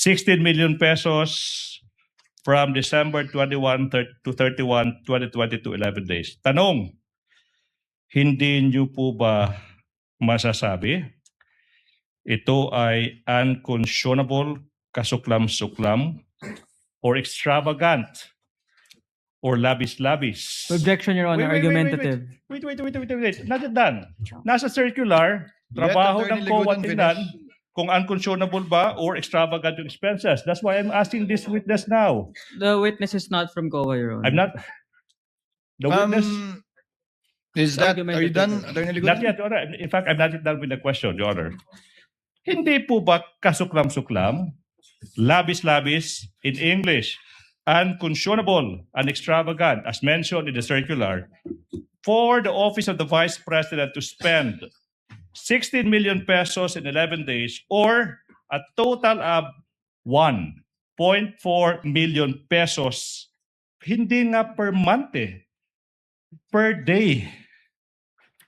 16 million pesos from December 21 to 31, 2022, 11 days. Tanong, hindi niyo po ba masasabi ito ay unconscionable, kasuklam-suklam, or extravagant, or labis-labis? Objection, Your Honor. Argumentative. Wait. Not yet done. Nasa circular, trabaho ng COA tingnan kung unconscionable ba or extravagant yung expenses. That's why I'm asking this witness now. The witness is not from COA, Your Honor. I'm not. The witness. Is that, are you done, Attorney Not Ligon? yet, Your Honor. In fact, I'm not yet done with the question, Your Honor. Hindi po ba kasuklam-suklam, labis-labis, in English, unconscionable and extravagant, as mentioned in the circular, for the Office of the Vice President to spend 16 million pesos in 11 days or a total of 1.4 million pesos. Hindi nga per month per day.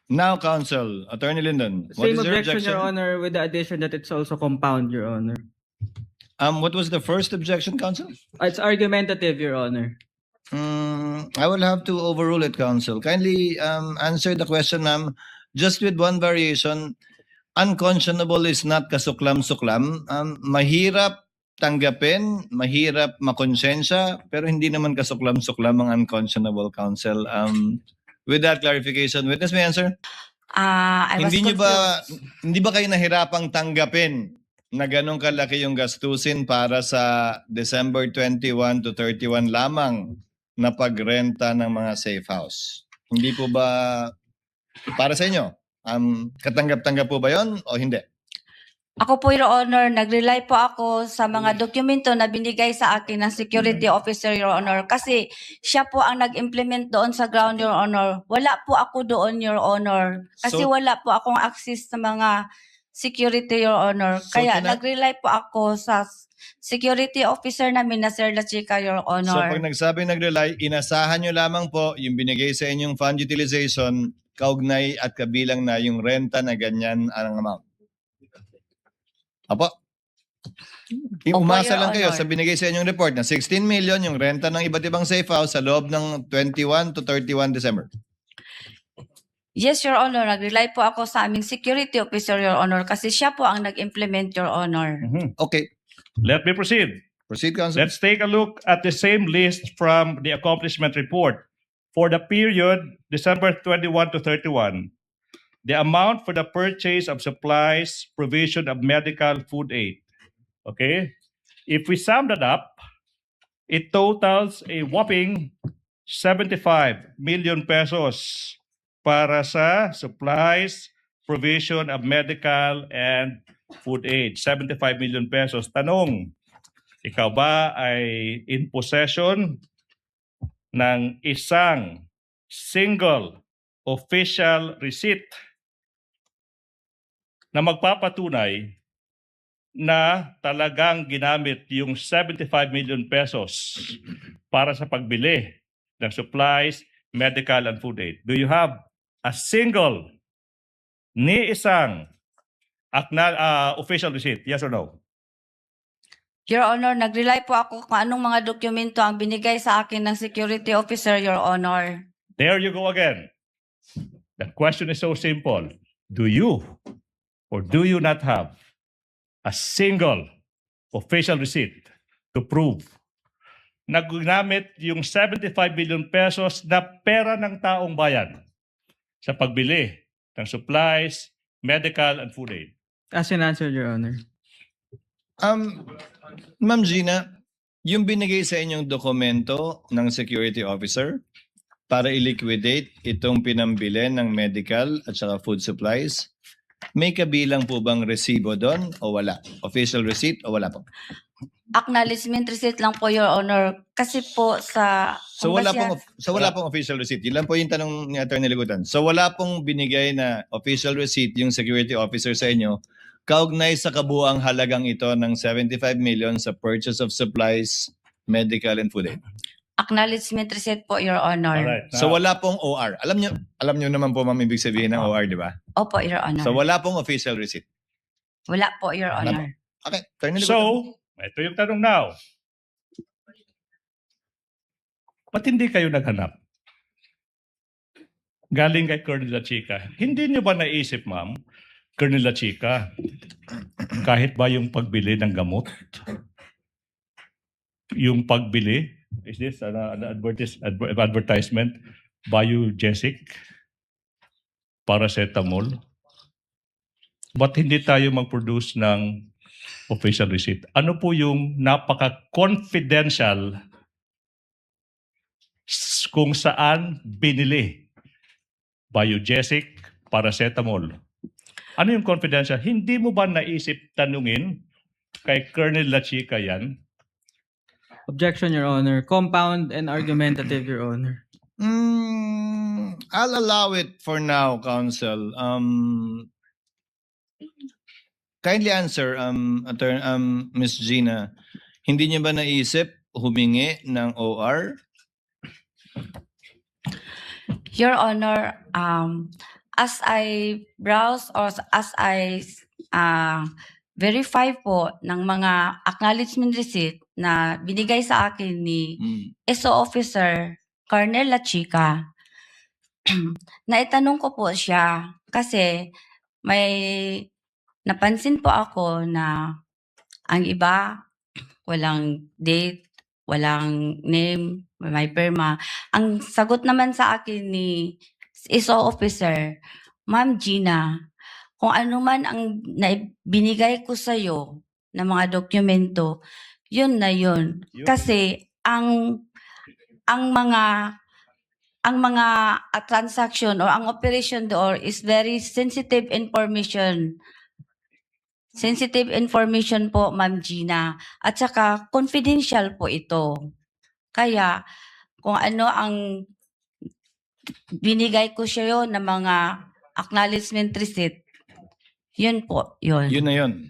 Now, counsel, Attorney Lyndon, what Same is your objection, objection? Your Honor, with the addition that it's also compound, Your Honor. What was the first objection, counsel? It's argumentative, Your Honor. I will have to overrule it, counsel. Kindly answer the question, ma'am. Just with one variation, unconscionable is not kasuklam-suklam. Mahirap tanggapin, mahirap makonsensya, pero hindi naman kasuklam-suklam ang unconscionable, counsel. With that clarification, witness may answer? Hindi ba kayo nahirapang tanggapin na ganong kalaki yung gastusin para sa December 21 to 31 lamang na pagrenta ng mga safe house? Hindi po ba para sa inyo? Katanggap-tanggap po ba yon o hindi? Ako po, Your Honor, nag-rely po ako sa mga dokumento na binigay sa akin ng security officer, Your Honor. Kasi siya po ang nag-implement doon sa ground, Your Honor. Wala po ako doon, Your Honor. Kasi wala po akong access sa mga security, Your Honor. Kaya nag-rely po ako sa security officer namin na Sir La Chica, Your So Honor. pag nagsabi nag-rely, inasahan nyo lamang po yung binigay sa inyong fund utilization, kaugnay at kabilang na yung renta na ganyan ang amount. Apo? Umasa Your lang kayo Honor. sa binigay sa inyong report na 16 million yung renta ng iba't ibang safe house sa loob ng 21 to 31 December. Yes, Your Honor. Nag-rely po ako sa aming security officer, Your Honor. Kasi siya po ang nag-implement, Your Honor. Okay. Let me proceed. Proceed, counsel. Let's take a look at the same list from the accomplishment report. For the period December 21 to 31, the amount for the purchase of supplies, provision of medical food aid. Okay? If we sum that up, it totals a whopping 75 million pesos para sa supplies, provision of medical and food aid. 75 million pesos. Tanong, ikaw ba ay in possession ng isang single official receipt na magpapatunay na talagang ginamit yung 75 million pesos para sa pagbili ng supplies, medical, and food aid? Do you have a single ni isang official receipt? Yes or no? Your Honor, nag-rely po ako kung anong mga dokumento ang binigay sa akin ng security officer, Your Honor. There you go again. The question is so simple. Do you or do you not have a single official receipt to prove na ginamit yung 75 million pesos na pera ng taong bayan sa pagbili ng supplies, medical, and food aid? As in answer, Your Honor. Ma'am Gina, yung binigay sa inyong dokumento ng security officer para i-liquidate itong pinambili ng medical at saka food supplies, may kabilang po bang resibo doon o wala? Official receipt o wala po? Acknowledgement receipt lang po, Your Honor. Kasi po sa... So wala pong official receipt. Yun lang po yung tanong ni Attorney Ligutan. So wala pong binigay na official receipt yung security officer sa inyo kaugnay sa kabuang halagang ito ng 75 million sa purchase of supplies, medical, and food aid. Acknowledgement receipt po, Your Honor. Alright. So wala pong OR. Alam nyo naman po ma'am ibig sabihin ng OR, di ba? Opo, Your Honor. So wala pong official receipt. Wala po, Your Honor. Okay. Attorney Ligutan. So, Ito yung tanong now. Ba't hindi kayo naghanap? Galing kay Colonel La Chica. Hindi niyo ba naisip, ma'am, Colonel La Chica, kahit ba yung pagbili ng gamot, yung pagbili, is this an advertisement, Biogesic, paracetamol, ba't hindi tayo mag-produce ng official receipt? Ano po yung napaka-confidential kung saan binili Biogesic, paracetamol? Ano yung confidential? Hindi mo ba naisip tanungin kay Colonel La Chica yan? Objection, Your Honor. Compound and argumentative, Your Honor. I'll allow it for now, counsel. Kindly answer, Ms. Gina. Hindi niyo ba naisip humingi ng OR? Your Honor, as I browse or as I verify po ng mga acknowledgement receipt na binigay sa akin ni SO Officer Colonel La Chica, naitanong ko po siya kasi may napansin po ako na ang iba walang date, walang name, may perma. Ang sagot naman sa akin ni SO Officer, Ma'am Gina, kung ano man ang binigay ko sa'yo na mga dokumento, yun na yun. Kasi ang mga transaction or ang operation door is very sensitive information. Sensitive information po, Ma'am Gina. At saka confidential po ito. Kaya kung ano ang binigay ko siya yun ng mga acknowledgement receipt, yun po, yun. Yun na yun.